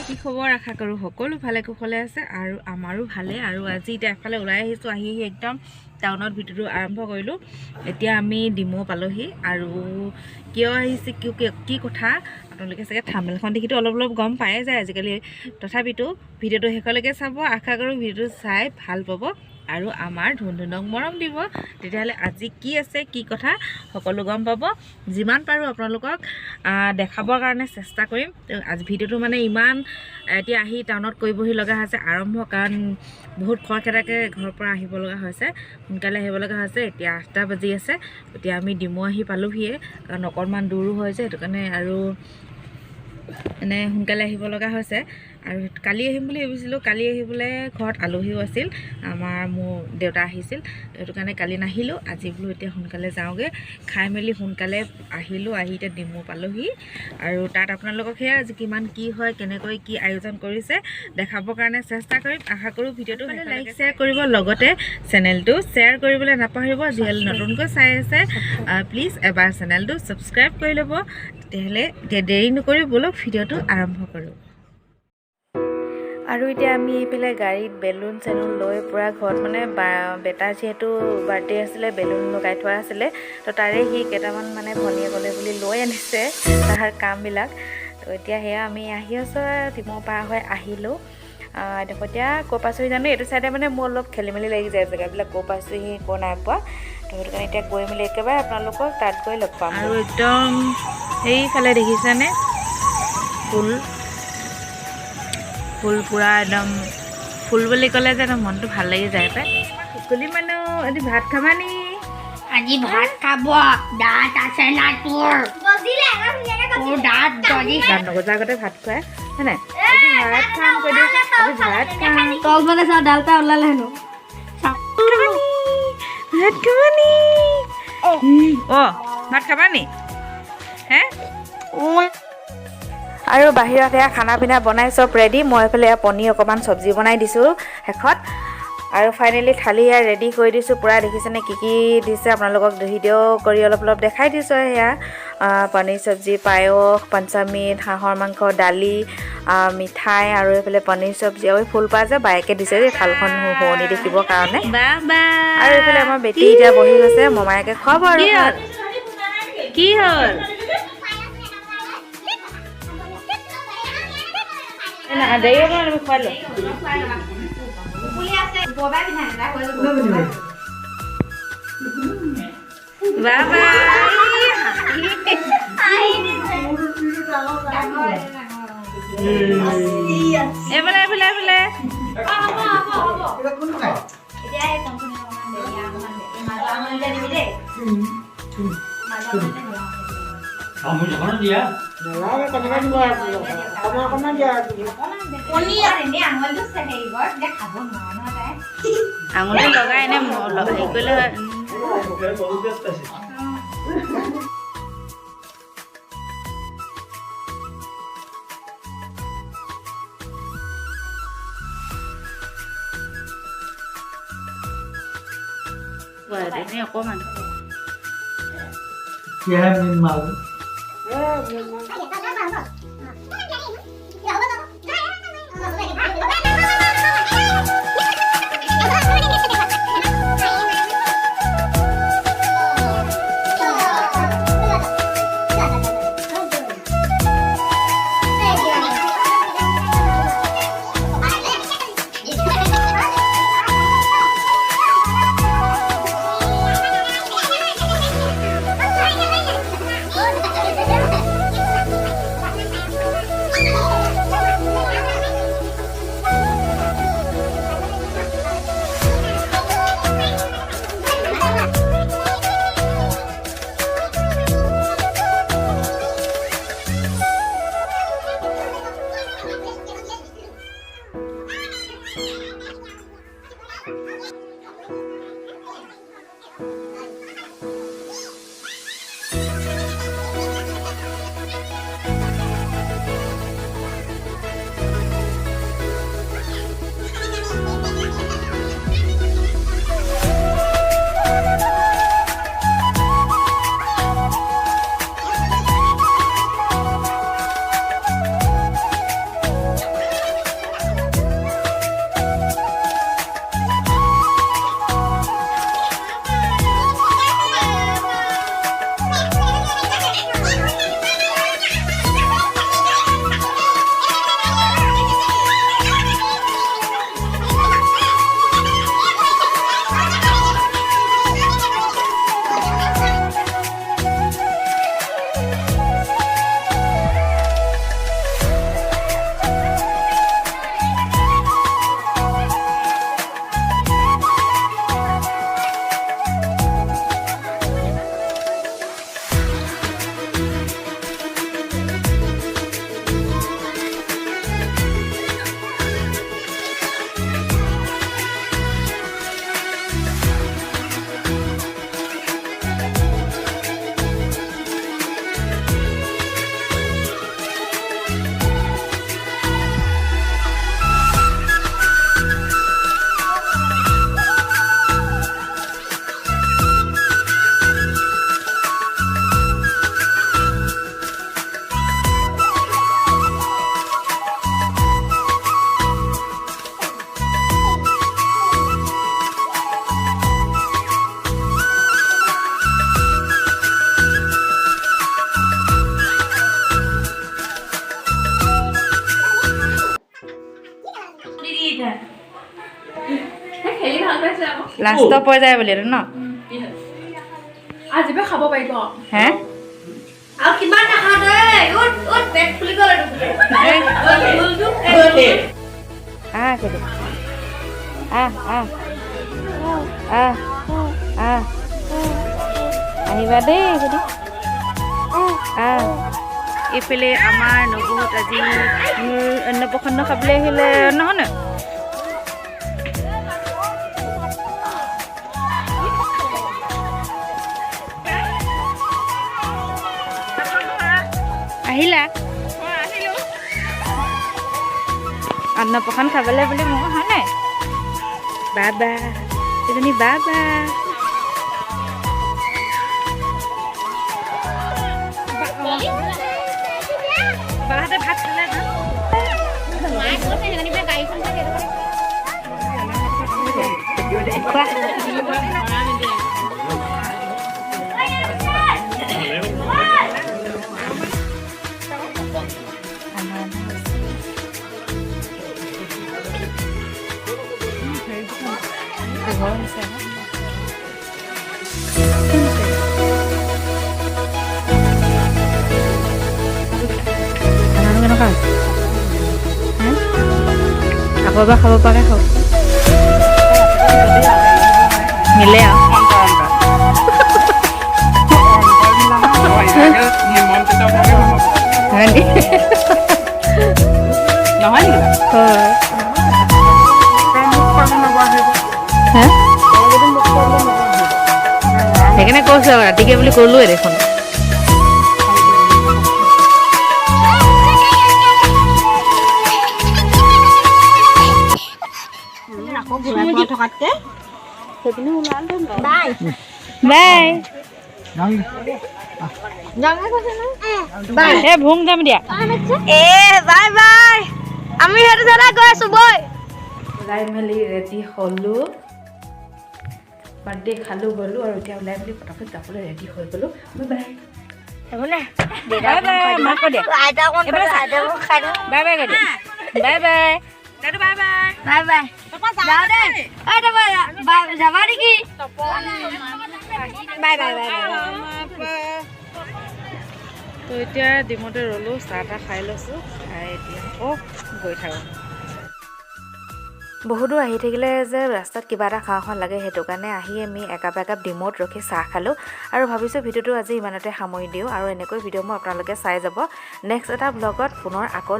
কি খবৰ আশা কৰোঁ সকলো ভালে কুশলে আছে আৰু আমাৰো ভালে আৰু আজি এতিয়া এফালে ওলাই আহিছোঁ আহি একদম টাউনত ভিডিঅ'টো আৰম্ভ কৰিলোঁ এতিয়া আমি ডিমৌ পালোহি আৰু কিয় আহিছে কি কথা আপোনালোকে চাগে থাম্বনেইলখন দেখিতো অলপ গম পায়ে যায় আজিকালি তথাপিতো ভিডিঅ'টো শেষলৈকে চাব আশা কৰোঁ ভিডিঅ'টো চাই ভাল পাব আৰু আমাৰ ধুনধুনক মৰম দিব তেতিয়াহ'লে আজি কি আছে কি কথা সকলো গম পাব যিমান পাৰোঁ আপোনালোকক দেখাবৰ কাৰণে চেষ্টা কৰিম আজি ভিডিঅ'টো মানে ইমান এতিয়া আহি টাউনত কৰিবহি লগা হৈছে আৰম্ভ কাৰণ বহুত খৰখেদাকৈ ঘৰৰ পৰা আহিব লগা হৈছে সোনকালে আহিব লগা হৈছে এতিয়া 8টা বাজি আছে এতিয়া আমি ডিমৌ আহি পালোহিয়ে কাৰণ অকণমান দূৰো হৈছে সেইটো কাৰণে আৰু এনে সোনকালে আহিব লগা হৈছে আৰু কালি আহিম বুলি ভাবিছিলোঁ কালি আহিবলৈ ঘৰত আলহীও আছিল মোৰ দেউতা আহিছিল সেইটো কাৰণে কালি নাহিলোঁ আজি বোলো এতিয়া সোনকালে যাওঁগৈ খাই মেলি সোনকালে আহিলোঁ আহি এতিয়া ডিমৌ পালোহি আৰু তাত আপোনালোকক সেয়া আজি কিমান কি হয় কেনেকৈ কি আয়োজন কৰিছে দেখাবৰ কাৰণে চেষ্টা কৰিম আশা কৰোঁ ভিডিঅ'টো লাইক শ্বেয়াৰ কৰিব লগতে চেনেলটো শ্বেয়াৰ কৰিবলৈ নাপাহৰিব যিহেতু নতুনকৈ চাই আছে প্লিজ এবাৰ চেনেলটো ছাবস্ক্ৰাইব কৰি ল'ব তেতিয়াহ'লে এতিয়া দেৰি নকৰি ব'লক ভিডিঅ'টো আৰম্ভ কৰোঁ আৰু এতিয়া আমি এইফালে গাড়ীত বেলুন চেলুন লৈ পূৰা ঘৰত মানে বেটাৰ যিহেতু বাৰ্থডে আছিলে বেলুন লগাই থোৱা আছিলে তো তাৰে সি কেইটামান মানে ভনীয়ে ক'লে বুলি লৈ আনিছে তাৰ কামবিলাক তো এতিয়া সেয়া আমি আহি আছোঁ ডিমৌ পাৰ হৈ আহিলোঁ এতিয়া ক'ৰ পাইছোঁহি জানো এইটো চাইডে মানে মোৰ অলপ খেলি মেলি লাগি যায় জেগাবিলাক ক'ৰ পাইছোঁহি ক'ৰ নাই পোৱা তো সেইটো কাৰণে এতিয়া গৈ মেলি একেবাৰে আপোনালোকক তাত গৈ লগ পাম আৰু একদম সেইফালে দেখিছেনে ফুল পূৰা একদম ফুল বুলি ক'লে যে মনটো ভাল লাগি যায় পাই সকলো মানুহ আজি ভাত খাবা নি আজি ভাত খাব দাঁত আছে না তোৰ দাঁত নগজা আগতে ভাত খুৱাই হয় নাই আজি ভাত খাম কৈ দিওঁ আজি ভাত খাম তল মানে চা ডালটা ওলালে হেনো ভাত খাবা নি ভাত খাবা নি হে আৰু বাহিৰত এয়া খানা পিনা বনাই চব ৰেডি মই এইফালে পনীৰ অকণমান চব্জি বনাই দিছোঁ শেষত আৰু ফাইনেলি থালি এয়া ৰেডি কৰি দিছোঁ পূৰা দেখিছেনে কি দিছে আপোনালোকক ভিডিঅ' কৰি অলপ দেখাই দিছোঁ সেয়া পনীৰ চব্জি পায়স পঞ্চমিত হাঁহৰ মাংস দালি মিঠাই আৰু এইফালে পনীৰ চব্জি আৰু ফুলপাহ যে বায়েকে দিছে যে থালখন শুৱনি দেখিবৰ কাৰণে আৰু এইফালে আমাৰ বেটি এতিয়া বহি গৈছে মমায়েকে খুৱাব আৰু কি হ'ল দেৰি হ'ব আমি খুৱাই লওঁ এইফালে আঙুলি লগাই এনে হেৰি কৰিলে অকণমান লাষ্টৰ পৰ্যায় বুলি এইটো ন আজিবা খাব পাৰিব হে আৰু কিমান নাখাওঁ তই উঠ পেট ফুলি গ'ল খেদি আহিবা দেই খেদি এইফালে আমাৰ নবৌত আজি মোৰ অন্নপ্ৰসন্ন খাবলৈ আহিলে নহয় ন আহিলা অন্নপ্ৰসন্ন খাবলৈ বুলি মই অহা নাই বাবা এজনী বাবা বাবাহঁতে ভাত খালে আকৌ এবাৰ খাব পাৰে খাওক মিলে আৰু নহয় সেইকাৰণে কৈছো আৰু ৰাতিকে বুলি ক'লোৱে দেখোন বাই ভোং যাম দিয়া বাই বাই আমি সেইটো জেগা গৈ আছো বই ওলাই মেলি ৰেডি হ'লোঁ বাৰ্থডে খালোঁ গ'লোঁ আৰু এতিয়া ওলাই মেলি পটাপট যাবলৈ ৰেডি হৈ গ'লোঁ বাই বাই বাই মাক কৈ দিয়া বাই বাই কৈ দিয়া বাই বাই দাদু বাই বাই বাই বাই যাওঁ দেই যাবা নেকি বাই বাই বাই তো এতিয়া ডিমতে ৰ'লোঁ চাহ তাহ খাই লৈছোঁ খাই এতিয়া আকৌ গৈ থাকোঁ বহুত দূৰ আহি থাকিলে যে ৰাস্তাত কিবা এটা খাওঁ খাওঁ লাগে সেইটো কাৰণে আহি আমি একাপ একাপ ডিমত ৰখি চাহ খালোঁ আৰু ভাবিছোঁ ভিডিঅ'টো আজি ইমানতে সামৰি দিওঁ আৰু এনেকৈ ভিডিঅ' মই আপোনালোকে চাই যাব নেক্সট এটা ব্লগত পুনৰ আকৌ